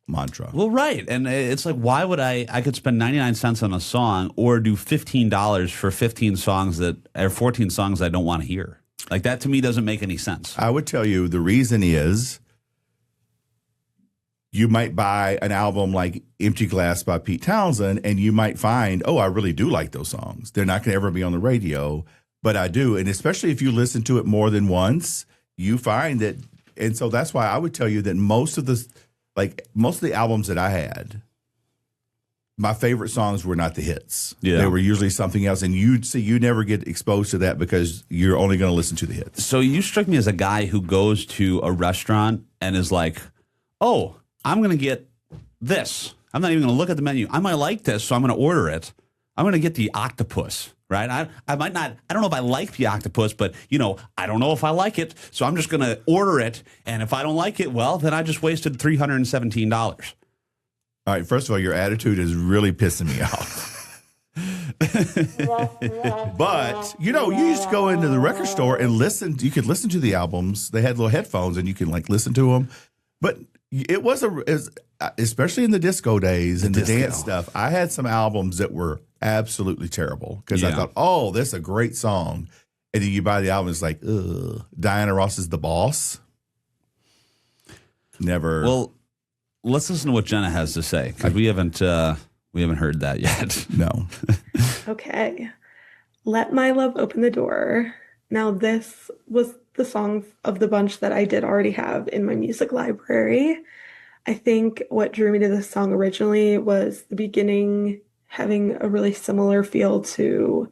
mantra. Well, right. And it's like, why would I could spend 99 cents on a song or do $15 for 15 songs or 14 songs I don't want to hear. Like that to me doesn't make any sense. I would tell you the reason is you might buy an album like Empty Glass by Pete Townsend and you might find, I really do like those songs. They're not going to ever be on the radio, but I do. And especially if you listen to it more than once, you find that. And so that's why I would tell you that most of the albums that I had, my favorite songs were not the hits. Yeah. They were usually something else. And you never get exposed to that because you're only going to listen to the hits. So you struck me as a guy who goes to a restaurant and is like, oh, I'm going to get this. I'm not even going to look at the menu. I might like this, so I'm going to order it. I'm going to get the octopus, right? I might not, I don't know if I like the octopus, but, I don't know if I like it, so I'm just going to order it. And if I don't like it, well, then I just wasted $317. All right, first of all, your attitude is really pissing me off. But, you used to go into the record store and listen. You could listen to the albums. They had little headphones and you can listen to them. But it was especially in the disco days and the dance stuff, I had some albums that were absolutely terrible because I thought, this is a great song. And then you buy the album, it's like, ugh. Diana Ross's The Boss. Never. Well, let's listen to what Jenna has to say because we haven't heard that yet. No. Okay. Let My Love Open the Door. Now, this was the song of the bunch that I did already have in my music library. I think what drew me to this song originally was the beginning having a really similar feel to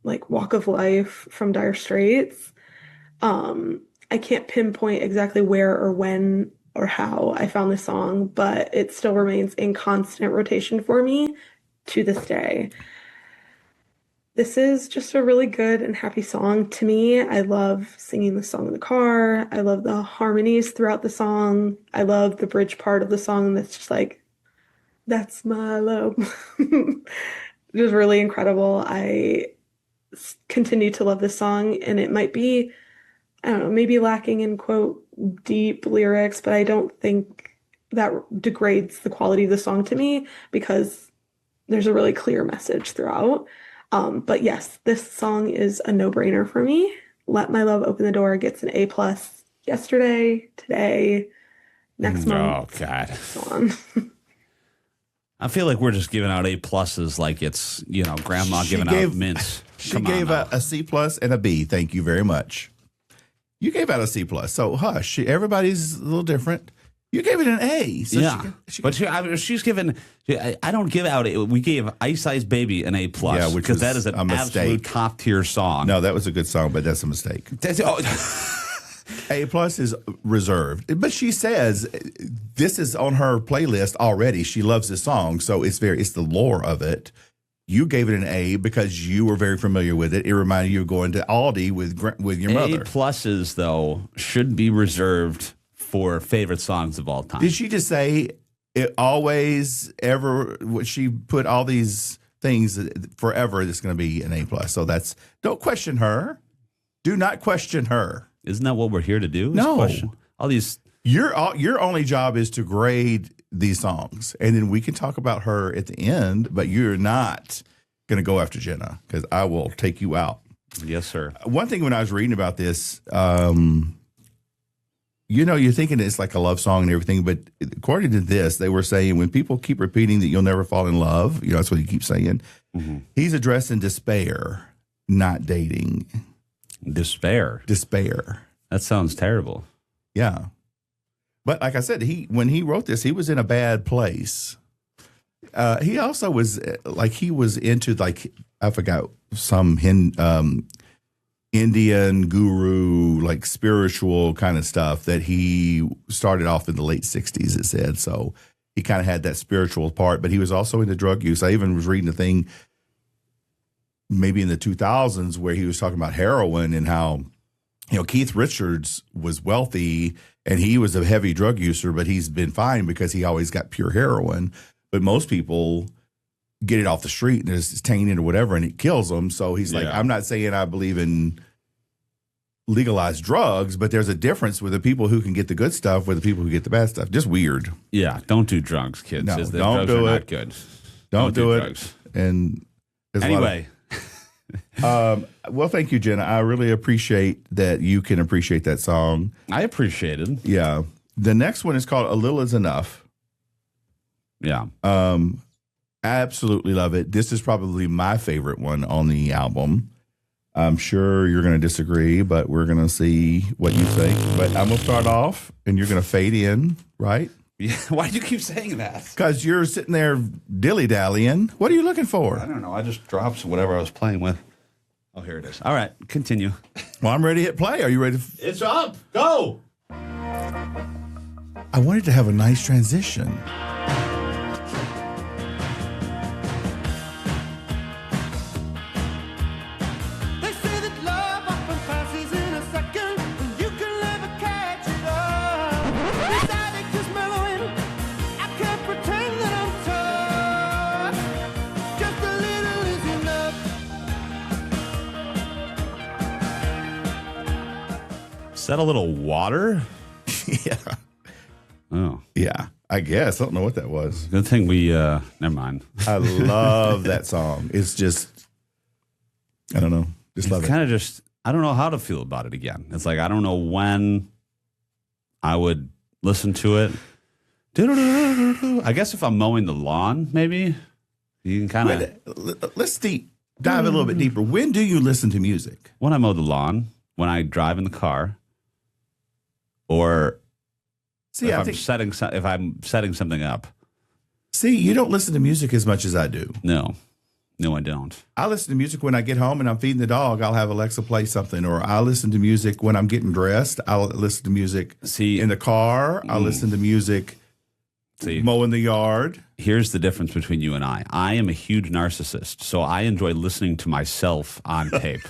like Walk of Life from Dire Straits. I can't pinpoint exactly where or when or how I found this song, but it still remains in constant rotation for me to this day. This is just a really good and happy song to me. I love singing the song in the car. I love the harmonies throughout the song. I love the bridge part of the song that's just like, that's my love. It was really incredible. I continue to love this song, and it might be, I don't know, maybe lacking in, quote, deep lyrics, but I don't think that degrades the quality of the song to me because there's a really clear message throughout. But yes, this song is a no-brainer for me. Let My Love Open the Door gets an A+ yesterday, today, next month. Oh, God. So on. I feel like we're just giving out A+ like it's, grandma giving out mints. She gave a C+ and a B. Thank you very much. You gave out a C+. So hush. Everybody's a little different. You gave it an A. So yeah. She's given, I don't give out, we gave Ice Ice Baby an A+. Yeah, because that is an absolute top tier song. No, that was a good song, but that's a mistake. A+ is reserved. But she says this is on her playlist already. She loves this song. So it's the lore of it. You gave it an A because you were very familiar with it. It reminded you of going to Aldi with your mother. A+, though, should be reserved for favorite songs of all time. Did she just say it always, ever, she put all these things forever, it's going to be an A+. So don't question her. Do not question her. Isn't that what we're here to do? No. Question all these. Your only job is to grade these songs, and then we can talk about her at the end, but you're not going to go after Jenna because I will take you out. Yes, sir. One thing when I was reading about this, you're thinking it's like a love song and everything, but according to this, they were saying when people keep repeating that you'll never fall in love, that's what he keeps saying. Mm-hmm. He's addressing despair, not dating. Despair. That sounds terrible. Yeah. But like I said, when he wrote this, he was in a bad place. He also was he was into I forgot some Indian guru, like spiritual kind of stuff that he started off in the late 60s, it said. So he kind of had that spiritual part, but he was also into drug use. I even was reading a thing maybe in the 2000s where he was talking about heroin and how, Keith Richards was wealthy and he was a heavy drug user, but he's been fine because he always got pure heroin. But most people get it off the street and it's tainted or whatever, and it kills them. So he's like, I'm not saying I believe in legalized drugs, but there's a difference with the people who can get the good stuff with the people who get the bad stuff. Just weird. Yeah, don't do drugs, kids. No, don't drugs do are it. not Not good. Don't do it. Drugs. And Anyway, well, thank you, Jenna. I really appreciate that you can appreciate that song. I appreciate it. Yeah. The next one is called "A Little Is Enough." Yeah. Absolutely love it. This is probably my favorite one on the album. I'm sure you're going to disagree, but we're going to see what you think. But I'm going to start off, and you're going to fade in, right? Yeah. Why do you keep saying that? Because you're sitting there dilly-dallying. What are you looking for? I don't know. I just dropped whatever I was playing with. Oh, here it is. All right, continue. Well, I'm ready to hit play. Are you ready? It's up. Go. I wanted to have a nice transition. They say that love often passes in a second, and you can never catch it up. This addict is mellowing. I can't pretend that I'm tough. Just a little is enough. Is that a little water? Yeah. Oh, Yeah, I guess. I don't know what that was. good thing we. Never mind. I love that song. It's just, I don't know. Just love It's it. kind of just. I don't know how to feel about it again. It's like I don't know when I would listen to it. I guess if I'm mowing the lawn, maybe you can kind of. Let's dive a little bit deeper. When do you listen to music? When I mow the lawn, when I drive in the car, or See, if I I'm think, setting something up. you don't listen to music as much as I do. No, I don't. I listen to music when I get home and I'm feeding the dog. I'll have Alexa play something, or I listen to music when I'm getting dressed. I'll listen to music in the car. I'll listen to music mowing the yard. Here's the difference between you and I. I am a huge narcissist, so I enjoy listening to myself on tape.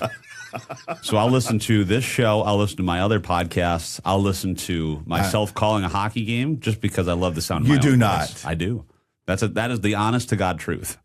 So I'll listen to this show. I'll listen to my other podcasts. I'll listen to myself calling a hockey game just because I love the sound of my You do own not. voice. I do. That is the honest to God truth.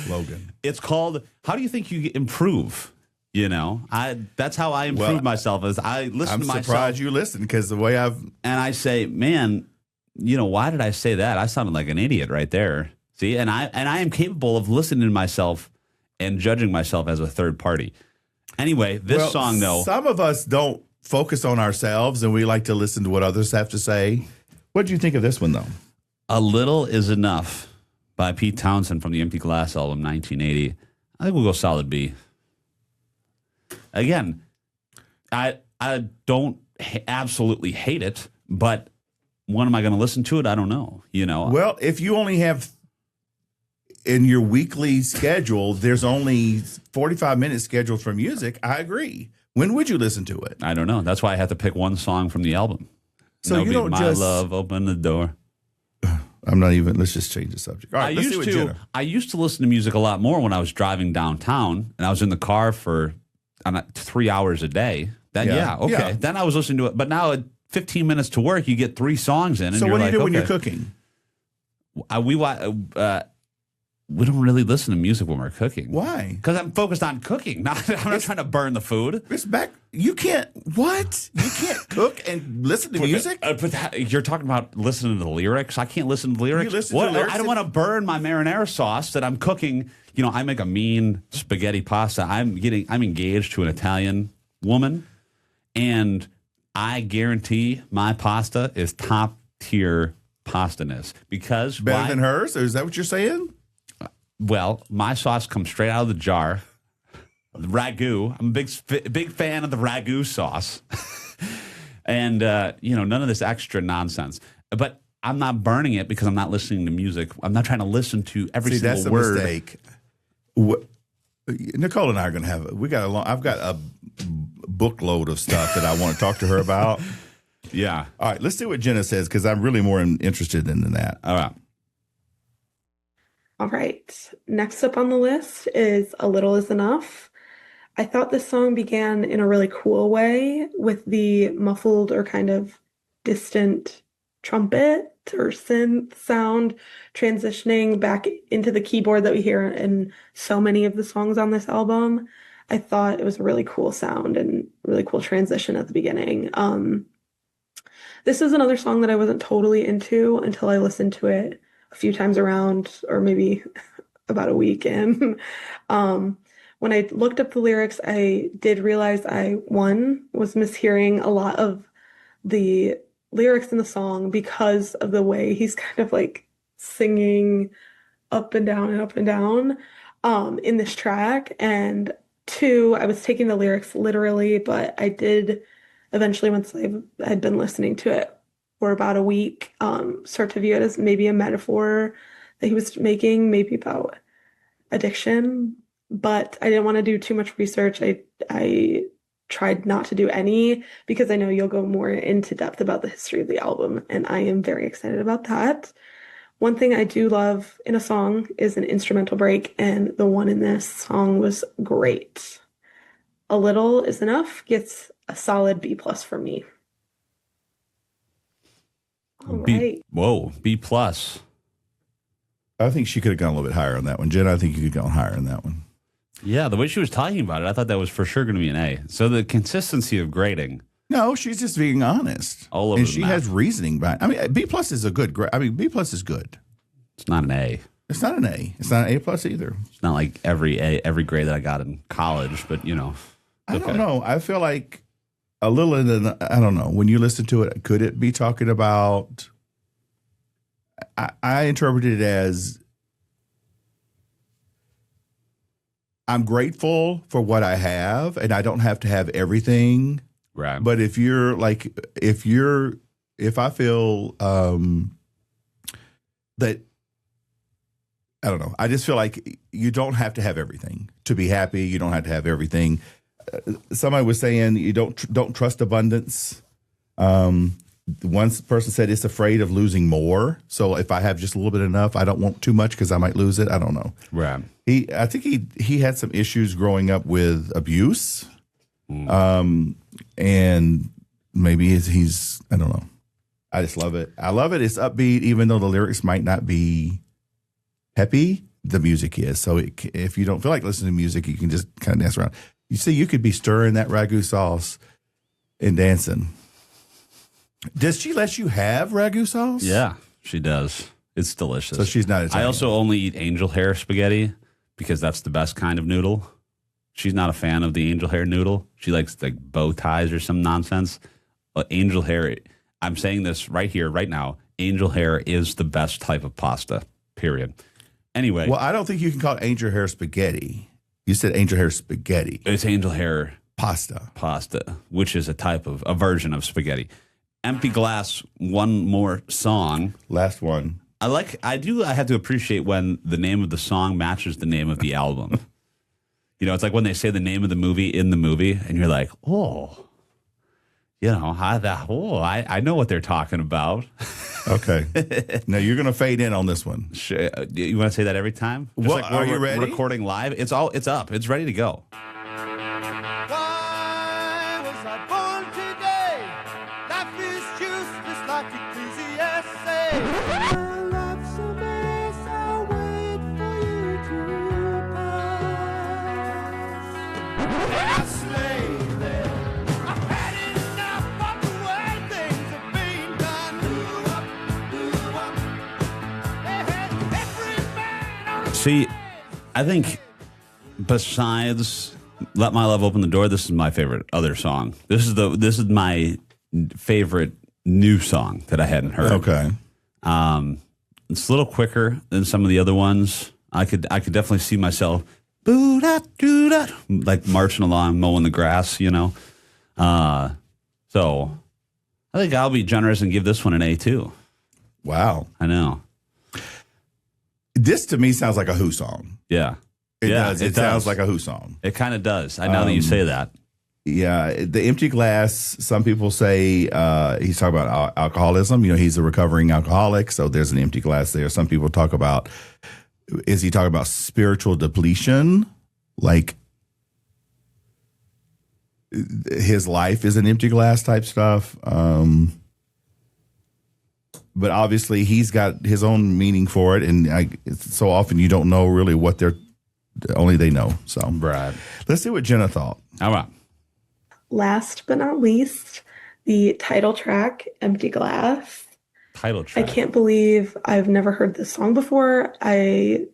Logan. It's called, how do you think you improve? That's how I improve myself, is I listen to myself. I'm surprised you listen, because the way And I say, man, why did I say that? I sounded like an idiot right there. See, and I am capable of listening to myself and judging myself as a third party. Anyway, this song, though. Some of us don't focus on ourselves, and we like to listen to what others have to say. What do you think of this one, though? A Little Is Enough by Pete Townsend from the Empty Glass album, 1980. I think we'll go solid B. Again, I don't absolutely hate it, but when am I going to listen to it? I don't know. Well, if you only have in your weekly schedule, there's only 45 minutes scheduled for music, I agree. When would you listen to it? I don't know. That's why I have to pick one song from the album. So you don't My just... Love, Open the Door. I'm not even... Let's just change the subject. All right, I used to listen to music a lot more when I was driving downtown, and I was in the car for 3 hours a day. Then, okay. Yeah. Then I was listening to it. But now at 15 minutes to work, you get 3 songs in. And so you're what do you do when you're okay. cooking? We don't really listen to music when we're cooking. Why? Because I'm focused on cooking. I'm not trying to burn the food. It's back. You can't. What? You can't cook and listen to music? You're talking about listening to the lyrics. I can't listen to the lyrics. You listen to lyrics I don't want to burn my marinara sauce that I'm cooking. I make a mean spaghetti pasta. I'm engaged to an Italian woman, and I guarantee my pasta is top tier pastaness. Because Better than hers? Is that what you're saying? Well, my sauce comes straight out of the jar. The ragu. I'm a big fan of the ragu sauce. And, none of this extra nonsense. But I'm not burning it because I'm not listening to music. I'm not trying to listen to every single that's word. a mistake. Nicole and I are going to have, I've got a bookload of stuff that I want to talk to her about. Yeah. All right, let's see what Jenna says because I'm really more interested in that. All right. All right. Next up on the list is A Little Is Enough. I thought this song began in a really cool way with the muffled or kind of distant trumpet or synth sound transitioning back into the keyboard that we hear in so many of the songs on this album. I thought it was a really cool sound and really cool transition at the beginning. This is another song that I wasn't totally into until I listened to it a few times around, or maybe about a week in. When I looked up the lyrics, I did realize I, one, was mishearing a lot of the lyrics in the song because of the way he's kind of like singing up and down and up and down in this track. And two, I was taking the lyrics literally, but I did eventually, once I had been listening to it for about a week, start to view it as maybe a metaphor that he was making, maybe about addiction. But I didn't want to do too much research. I tried not to do any because I know you'll go more into depth about the history of the album, and I am very excited about that. One thing I do love in a song is an instrumental break, and the one in this song was great. A Little Is Enough gets a solid B+ from me. All right. Whoa, B+. I think she could have gone a little bit higher on that one. Jen, I think you could have gone higher on that one. Yeah, the way she was talking about it, I thought that was for sure going to be an A. So the consistency of grading. No, she's just being honest. All over and the she map. has reasoning behind. I mean, B+ is a good grade. I mean, B+ is good. It's not an A. It's not an A. It's not an A+ either. It's not like every grade that I got in college, but I don't know. I feel like a little, I don't know. When you listen to it, could it be talking about, I interpreted it as, I'm grateful for what I have, and I don't have to have everything. Right. But if I feel that, I don't know. I just feel like you don't have to have everything to be happy. You don't have to have everything. Somebody was saying you don't trust abundance. One person said it's afraid of losing more. So if I have just a little bit enough, I don't want too much because I might lose it. I don't know. Right. I think he had some issues growing up with abuse. And maybe he's I don't know. I just love it. I love it. It's upbeat, even though the lyrics might not be peppy. The music is. So if you don't feel like listening to music, you can just kind of dance around. You see, you could be stirring that ragu sauce and dancing. Does she let you have ragu sauce? Yeah, she does. It's delicious. So she's not Italian. I also only eat angel hair spaghetti because that's the best kind of noodle. She's not a fan of the angel hair noodle. She likes like bow ties or some nonsense. Angel hair, I'm saying this right here, right now. Angel hair is the best type of pasta, period. Anyway. Well, I don't think you can call it angel hair spaghetti. You said angel hair spaghetti. It's angel hair pasta, which is a version of spaghetti. Empty Glass, one more song. Last one. I have to appreciate when the name of the song matches the name of the album. It's like when they say the name of the movie in the movie, and you're like, oh, I know what they're talking about. Okay. Now you're going to fade in on this one. Sure. You want to say that every time? Just Well, are you ready? Recording live. It's up. It's ready to go. Why was I born today? Life is useless like Ecclesiastes. My life's a mess, I'll wait for you to pass. And I slay them. I've had enough of the way things are being done. Ooh, up. Every man on the See, I think besides Let My Love Open the Door, this is my favorite other song. This is my favorite new song that I hadn't heard. Okay. It's a little quicker than some of the other ones. I could definitely see myself boo-da-doo-da, like marching along, mowing the grass, you know. So I think I'll be generous and give this one an A too. Wow. I know. This to me sounds like a Who song. Yeah. It Yeah, does. it It sounds does. like a Who song. It kind of does. I know that you say that. Yeah, the empty glass. Some people say he's talking about alcoholism. You know, he's a recovering alcoholic, so there's an empty glass there. Some people talk about, is he talking about spiritual depletion? Like his life is an empty glass type stuff. But obviously he's got his own meaning for it, and so often you don't know really what only they know. So, Brad. let's see what Jenna thought. All right. Last but not least, the title track, Empty Glass. Title track. I can't believe I've never heard this song before. I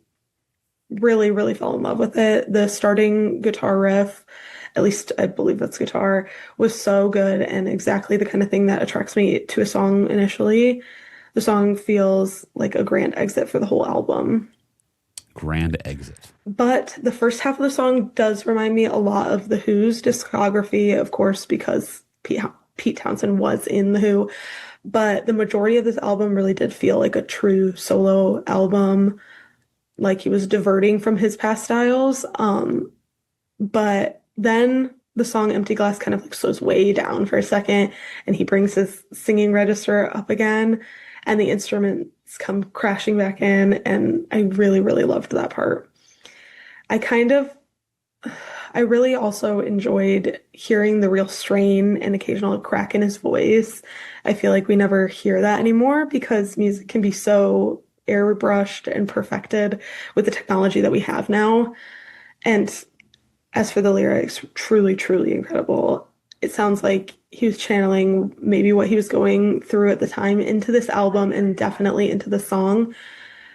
really, really fell in love with it. The starting guitar riff, at least I believe that's guitar, was so good and exactly the kind of thing that attracts me to a song initially. The song feels like a grand exit for the whole album. Grand exit. But the first half of the song does remind me a lot of The Who's discography, of course, because Pete Townsend was in The Who. But the majority of this album really did feel like a true solo album, like he was diverting from his past styles. But then the song Empty Glass kind of like slows way down for a second, and he brings his singing register up again, and the instruments come crashing back in, and I really, really loved that part. I really also enjoyed hearing the real strain and occasional crack in his voice. I feel like we never hear that anymore because music can be so airbrushed and perfected with the technology that we have now. And as for the lyrics, truly, truly incredible. It sounds like he was channeling maybe what he was going through at the time into this album and definitely into the song.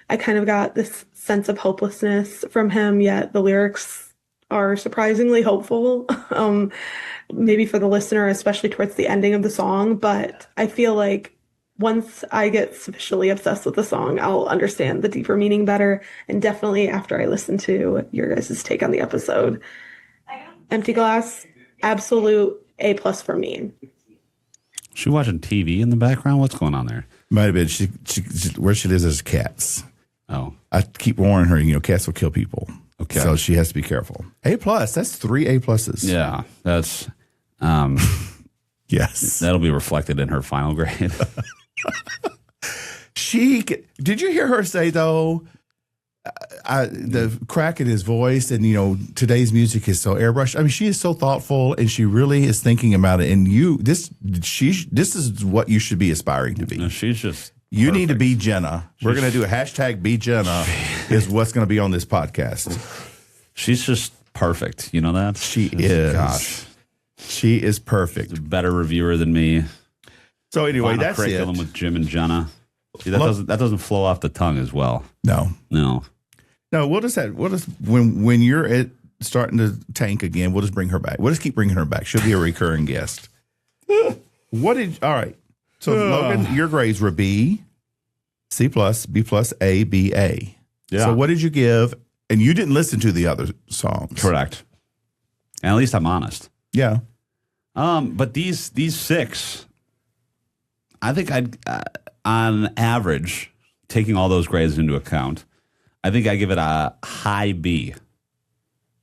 I kind of got this sense of hopelessness from him, yet the lyrics are surprisingly hopeful, maybe for the listener, especially towards the ending of the song. But I feel like once I get sufficiently obsessed with the song, I'll understand the deeper meaning better. And definitely after I listen to your guys' take on the episode. Empty Glass, absolute A+ for me. She watching TV in the background? What's going on there? Might have been she where she lives is cats. Oh. I keep warning her, cats will kill people. Okay. So she has to be careful. A+, that's 3 A+. Yeah. That's Yes. that'll be reflected in her final grade. Did you hear her say though, the crack in his voice and today's music is so airbrushed. I mean, she is so thoughtful and she really is thinking about it. And this is what you should be aspiring to be. No, she's just You need to be Jenna. We're going to do a hashtag be Jenna is what's going to be on this podcast. She's just perfect. You know that? She is. Gosh. She is perfect. She's a better reviewer than me. So anyway, Final that's curriculum it. with Jim and Jenna. See, that doesn't flow off the tongue as well. No. No. When you're starting to tank again, we'll just bring her back. We'll just keep bringing her back. She'll be a recurring guest. All right. So Logan, your grades were B, C+, B+, A, B, A. Yeah. So what did you give? And you didn't listen to the other songs. Correct. And at least I'm honest. Yeah. But these 6, I think I'd on average, taking all those grades into account, I think I give it a high B.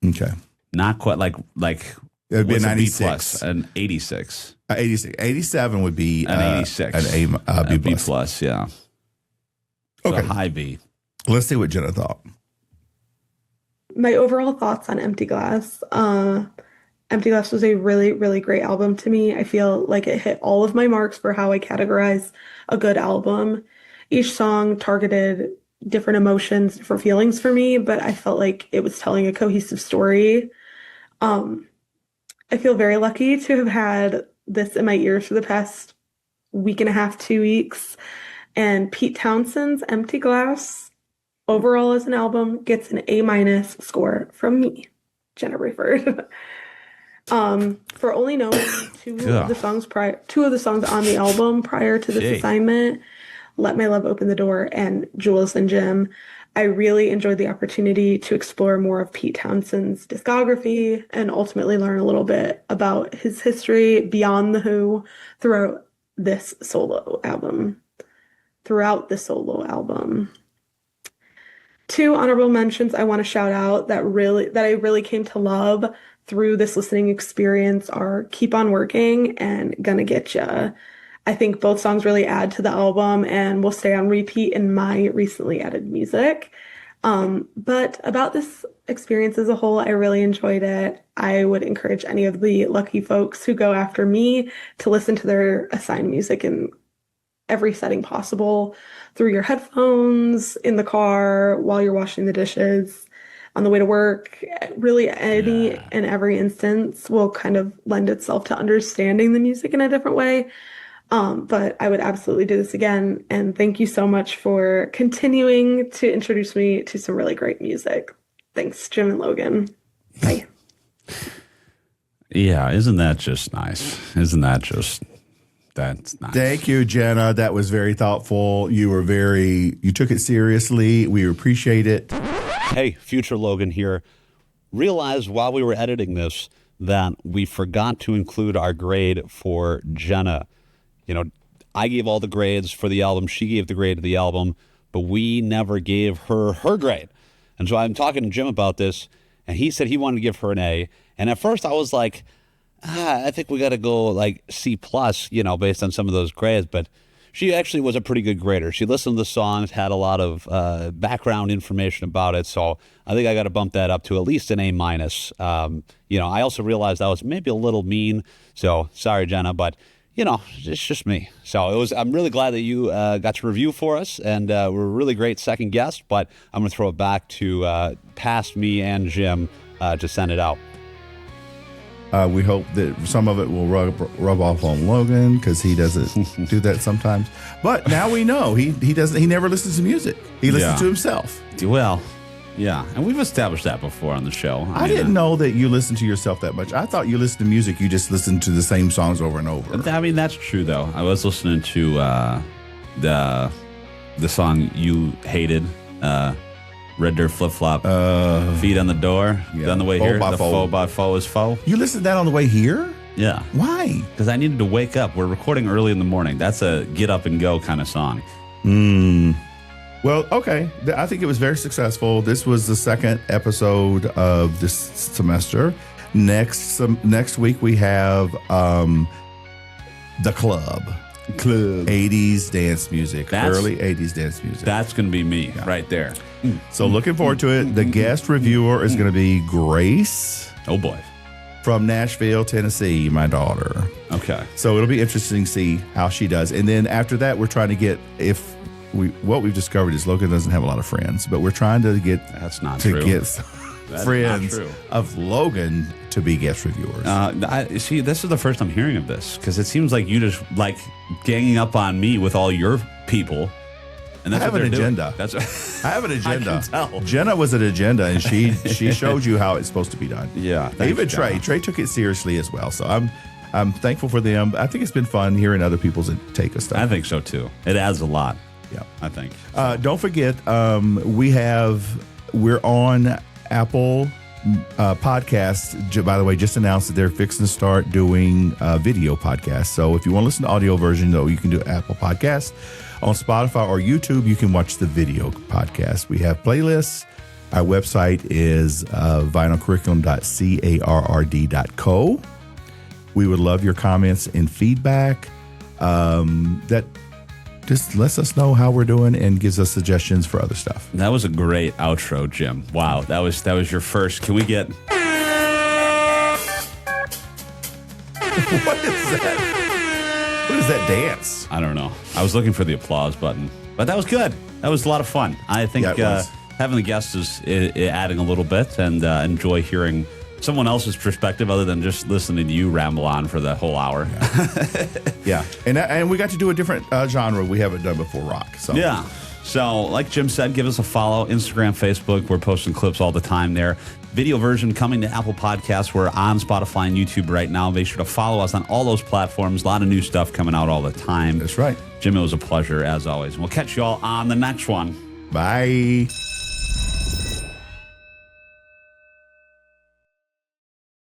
Okay. Not quite like It would be a what's 96. an 86. 86. 87 would be An 86. An A, B+. B plus, yeah. So Okay. high B. Let's see what Jenna thought. My overall thoughts on Empty Glass. Empty Glass was a really, really great album to me. I feel like it hit all of my marks for how I categorize a good album. Each song targeted different emotions, different feelings for me, but I felt like it was telling a cohesive story. I feel very lucky to have had this in my ears for the past week and a half, 2 weeks. And Pete Townsend's Empty Glass, overall as an album, gets an A- score from me, Jenna Rayford. For only knowing two of the songs on the album prior to this assignment, Let My Love Open the Door and Jules and Jim, I really enjoyed the opportunity to explore more of Pete Townshend's discography and ultimately learn a little bit about his history beyond The Who throughout this solo album. Two honorable mentions I want to shout out that I really came to love through this listening experience are Keep On Working and Gonna Get Ya. I think both songs really add to the album and will stay on repeat in my recently added music. But about this experience as a whole, I really enjoyed it. I would encourage any of the lucky folks who go after me to listen to their assigned music in every setting possible, through your headphones, in the car, while you're washing the dishes, on the way to work. Really, any and every instance will kind of lend itself to understanding the music in a different way. But I would absolutely do this again. And thank you so much for continuing to introduce me to some really great music. Thanks, Jim and Logan. Bye. Yeah, isn't that just nice? That's nice. Thank you, Jenna. That was very thoughtful. You took it seriously. We appreciate it. Hey, future Logan here. Realized while we were editing this that we forgot to include our grade for Jenna. You know, I gave all the grades for the album. She gave the grade of the album, but we never gave her grade. And so I'm talking to Jim about this, and he said he wanted to give her an A. And at first I was like, I think we got to go like C+, based on some of those grades. But she actually was a pretty good grader. She listened to the songs, had a lot of background information about it. So I think I got to bump that up to at least an A-. I also realized I was maybe a little mean. So sorry, Jenna, but it's just me. So I'm really glad that you got to review for us, and we're a really great second guest, but I'm going to throw it back to past me and Jim to send it out. We hope that some of it will rub off on Logan because he doesn't do that sometimes. But now we know he doesn't. He never listens to music. He listens to himself. Well, yeah, and we've established that before on the show. I didn't know that you listen to yourself that much. I thought you listened to music. You just listened to the same songs over and over. I mean, that's true though. I was listening to the song you hated. Red Dirt Flip Flop, Feet on the Door, on the way here. The faux by faux is faux. You listened to that on the way here? Yeah. Why? Because I needed to wake up. We're recording early in the morning. That's a get up and go kind of song. Well, okay. I think it was very successful. This was the second episode of this semester. Next week we have The Club. 80s dance music. Early 80s dance music. That's going to be me right there. So looking forward to it. The guest reviewer is going to be Grace. Oh, boy. From Nashville, Tennessee, my daughter. Okay. So it'll be interesting to see how she does. And then after that, we're trying to get, what we've discovered is Logan doesn't have a lot of friends, but we're trying to get That's not true. Friends of Logan to be guest reviewers. See, this is the first I'm hearing of this because it seems like you just like ganging up on me with all your people. And that's I have what an agenda. I have an agenda. I can tell. Jenna was an agenda, and she showed you how it's supposed to be done. Yeah. Even Trey took it seriously as well. So I'm thankful for them. I think it's been fun hearing other people's take of stuff. I think so too. It adds a lot. Yeah, I think. Don't forget, we're on Apple Podcasts. By the way, just announced that they're fixing to start doing video podcasts. So if you want to listen to audio version, though, you can do Apple Podcasts. On Spotify or YouTube, you can watch the video podcast. We have playlists. Our website is vinylcurriculum.carrd.co. We would love your comments and feedback. That just lets us know how we're doing and gives us suggestions for other stuff. That was a great outro, Jim. Wow, that was your first. Can we get? What is that? What is that dance? I don't know. I was looking for the applause button, but that was good. That was a lot of fun. I think having the guests is adding a little bit, and enjoy hearing someone else's perspective other than just listening to you ramble on for the whole hour. Yeah. And we got to do a different genre we haven't done before, rock. So yeah. So like Jim said, give us a follow. Instagram, Facebook. We're posting clips all the time there. Video version coming to Apple Podcasts. We're on Spotify and YouTube right now. Make sure to follow us on all those platforms. A lot of new stuff coming out all the time. That's right. Jim, it was a pleasure as always. We'll catch you all on the next one. Bye.